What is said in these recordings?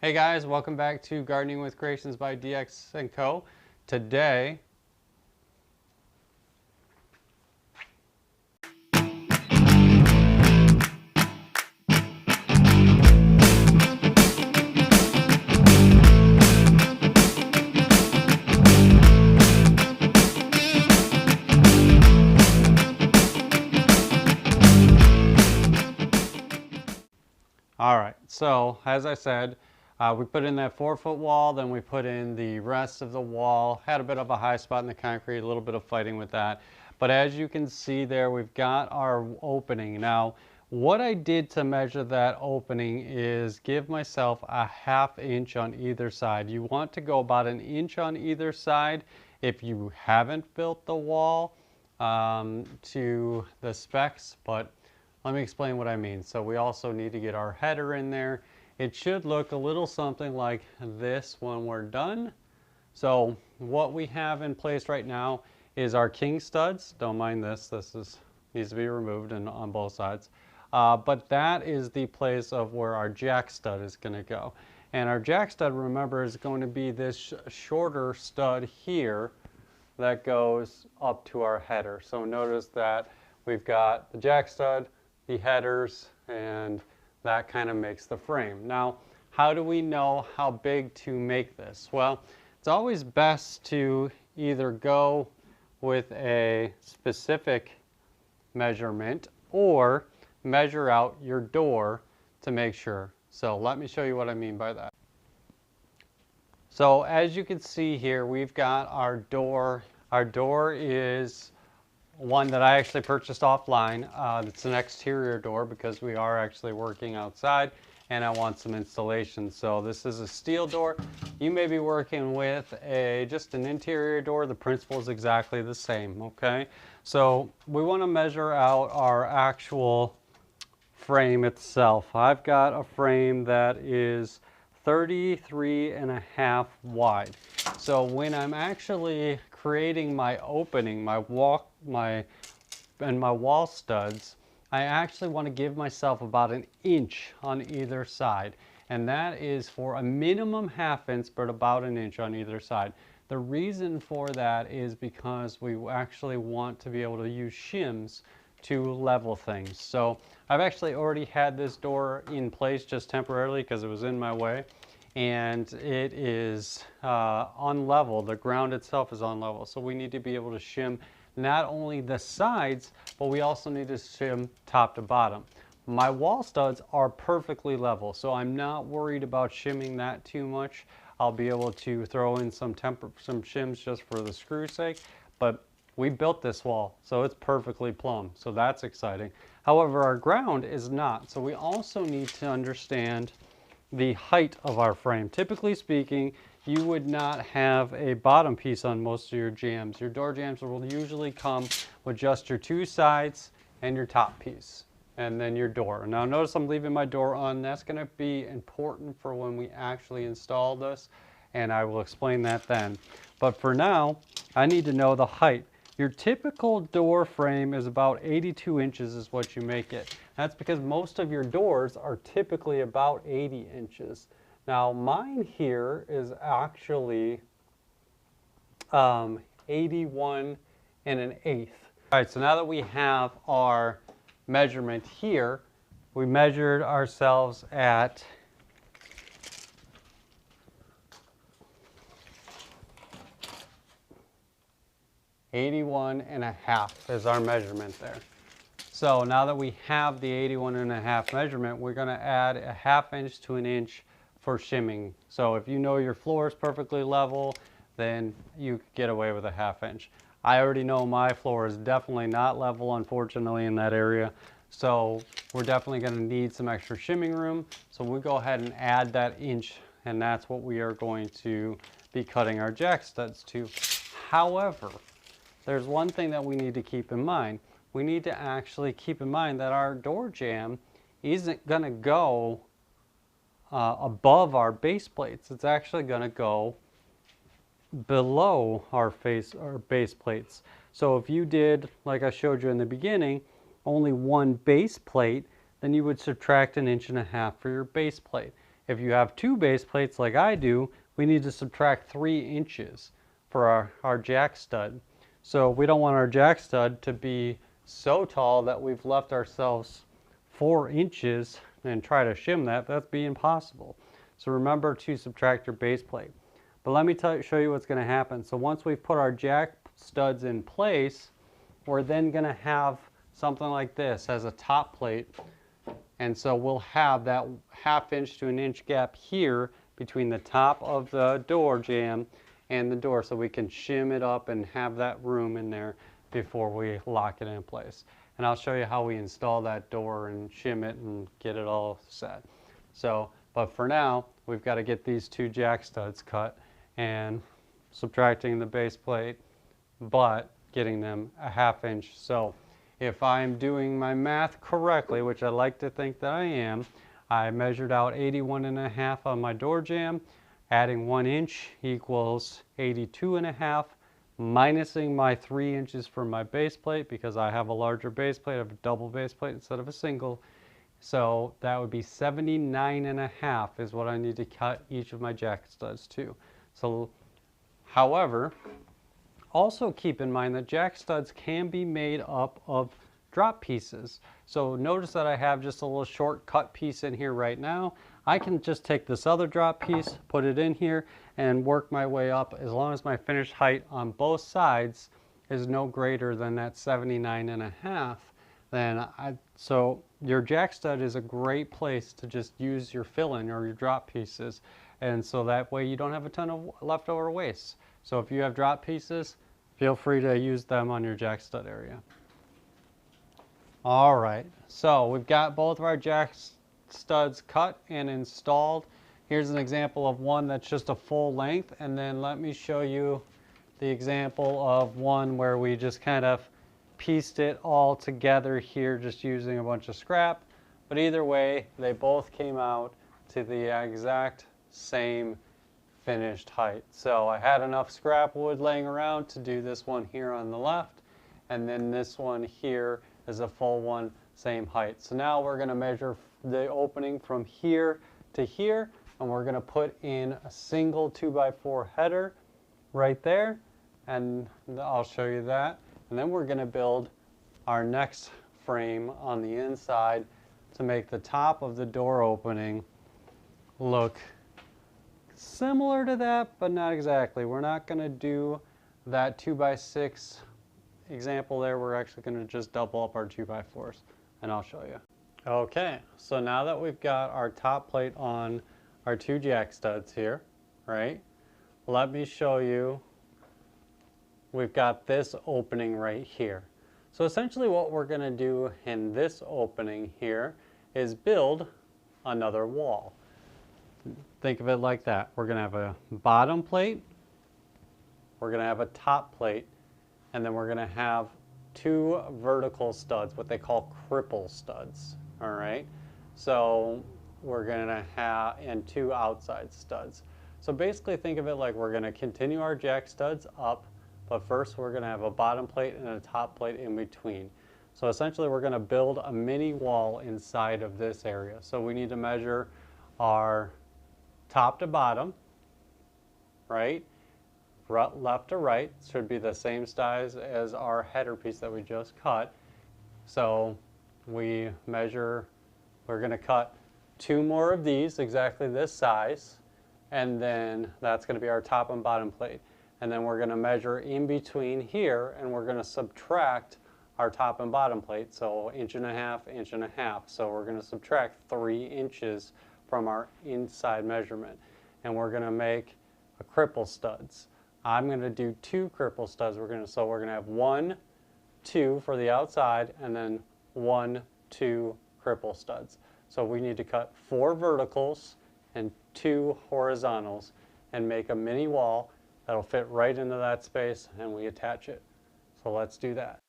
Hey guys, welcome back to Gardening with Creations by DX & Co. Today, alright, so as I said, we put in that 4-foot wall, then we put in the rest of the wall, had a bit of a high spot in the concrete, a little bit of fighting with that. But as you can see there, we've got our opening. Now, what I did to measure that opening is give myself a 1/2 inch on either side. You want to go about 1 inch on either side if you haven't built the wall to the specs, but let me explain what I mean. So we also need to get our header in there. It should look a little something like this when we're done. So what we have in place right now is our king studs. Don't mind this, needs to be removed and on both sides. But that is the place of where our jack stud is going to go. And our jack stud, remember, is going to be this shorter stud here that goes up to our header. So notice that we've got the jack stud, the headers, and that kind of makes the frame. Now, how do we know how big to make this? Well, it's always best to either go with a specific measurement or measure out your door to make sure. So let me show you what I mean by that. So as you can see here, we've got our door. Our door is one that I actually purchased offline. It's an exterior door because we are actually working outside and I want some installation. So this is a steel door. You may be working with just an interior door. The principle is exactly the same, okay? So we want to measure out our actual frame itself. I've got a frame that is 33.5 wide. So when I'm actually creating my opening, my wall studs, I actually want to give myself about 1 inch on either side. And that is for a minimum 1/2 inch, but about 1 inch on either side. The reason for that is because we actually want to be able to use shims to level things. So I've actually already had this door in place just temporarily because it was in my way. And it is unlevel. The ground itself is unlevel. So we need to be able to shim not only the sides, but we also need to shim top to bottom. My wall studs are perfectly level, so I'm not worried about shimming that too much. I'll be able to throw in some shims just for the screw sake, but we built this wall, so it's perfectly plumb, so that's exciting. However, our ground is not, so we also need to understand the height of our frame. Typically speaking, you would not have a bottom piece on most of your jambs. Your door jambs will usually come with just your 2 sides and your top piece, and then your door. Now notice I'm leaving my door on. That's going to be important for when we actually install this, and I will explain that then. But for now, I need to know the height. Your typical door frame is about 82 inches is what you make it. That's because most of your doors are typically about 80 inches. Now mine here is actually 81 1/8. All right, so now that we have our measurement here, we measured ourselves at 81.5 is our measurement there. So now that we have the 81.5 measurement, we're going to add a 1/2 inch to 1 inch for shimming. So if you know your floor is perfectly level, then you get away with a 1/2 inch. I already know my floor is definitely not level, unfortunately, in that area. So we're definitely going to need some extra shimming room. So we'll go ahead and add that inch, and that's what we are going to be cutting our jack studs to. However, there's one thing that we need to keep in mind. We need to actually keep in mind that our door jamb isn't going to go above our base plates. It's actually going to go below our base plates. So if you did, like I showed you in the beginning, only one base plate, then you would subtract 1.5 inches for your base plate. If you have 2 base plates like I do, we need to subtract 3 inches for our jack stud. So we don't want our jack stud to be so tall that we've left ourselves 4 inches and try to shim that. That'd be impossible. So remember to subtract your base plate. But let me show you what's going to happen. So once we've put our jack studs in place, we're then going to have something like this as a top plate. And so we'll have that 1/2 inch to 1 inch gap here between the top of the door jamb and the door, so we can shim it up and have that room in there before we lock it in place. And I'll show you how we install that door and shim it and get it all set. So, but for now, we've got to get these 2 jack studs cut and subtracting the base plate, but getting them a 1/2 inch. So if I'm doing my math correctly, which I like to think that I am, I measured out 81.5 on my door jamb. Adding 1 inch equals 82.5, minusing my 3 inches for my base plate because I have a larger base plate. I have a double base plate instead of a single. So that would be 79.5 is what I need to cut each of my jack studs to. So, however, also keep in mind that jack studs can be made up of drop pieces. So notice that I have just a little short cut piece in here right now. I can just take this other drop piece, put it in here, and work my way up as long as my finished height on both sides is no greater than that 79.5. So your jack stud is a great place to just use your fill-in or your drop pieces. And so that way you don't have a ton of leftover waste. So if you have drop pieces, feel free to use them on your jack stud area. All right, so we've got both of our jack studs cut and installed. Here's an example of one that's just a full length, and then let me show you the example of one where we just kind of pieced it all together here just using a bunch of scrap. But either way, they both came out to the exact same finished height. So I had enough scrap wood laying around to do this one here on the left, and then this one here is a full one, same height. So now we're going to measure the opening from here to here, and we're going to put in a single 2x4 header right there, and I'll show you that. And then we're going to build our next frame on the inside to make the top of the door opening look similar to that, but not exactly. We're not going to do that 2x6 example there. We're actually going to just double up our 2x4s, and I'll show you. Okay, so now that we've got our top plate on our 2 jack studs here, right? Let me show you. We've got this opening right here. So essentially what we're going to do in this opening here is build another wall. Think of it like that. We're going to have a bottom plate, we're going to have a top plate, and then we're going to have 2 vertical studs, what they call cripple studs. All right, so we're going to have, and 2 outside studs. So basically think of it like we're going to continue our jack studs up, but first we're going to have a bottom plate and a top plate in between. So essentially we're going to build a mini wall inside of this area. So we need to measure our top to bottom, right? Left to right should be the same size as our header piece that we just cut. So we measure, we're going to cut 2 more of these exactly this size, and then that's going to be our top and bottom plate. And then we're going to measure in between here, and we're going to subtract our top and bottom plate, so 1.5 inches, 1.5 inches. So we're going to subtract 3 inches from our inside measurement, and we're going to make a cripple studs. I'm going to do 2 cripple studs. We're going to have 1, 2 for the outside, and then 1, 2 cripple studs. So we need to cut 4 verticals and 2 horizontals and make a mini wall that'll fit right into that space, and we attach it. So let's do that.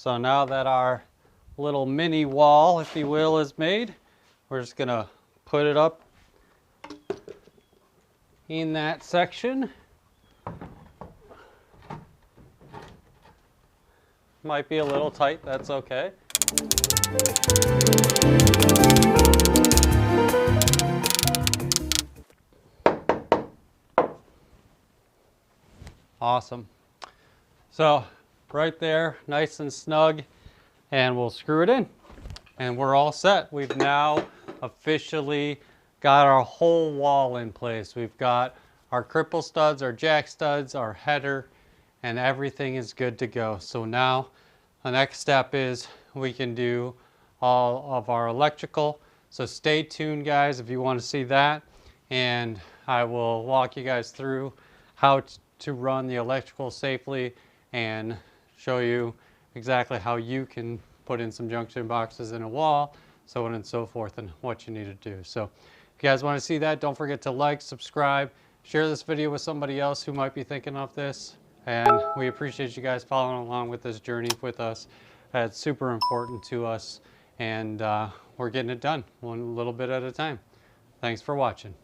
So now that our little mini wall, if you will, is made, we're just gonna put it up in that section. Might be a little tight, that's okay. Awesome. So right there, nice and snug, and we'll screw it in. And we're all set. We've now officially got our whole wall in place. We've got our cripple studs, our jack studs, our header, and everything is good to go. So now the next step is we can do all of our electrical. So stay tuned, guys, if you want to see that. And I will walk you guys through how to run the electrical safely and show you exactly how you can put in some junction boxes in a wall, so on and so forth, and what you need to do. So if you guys want to see that, don't forget to like, subscribe, share this video with somebody else who might be thinking of this. And we appreciate you guys following along with this journey with us. It's super important to us, and we're getting it done one little bit at a time. Thanks for watching.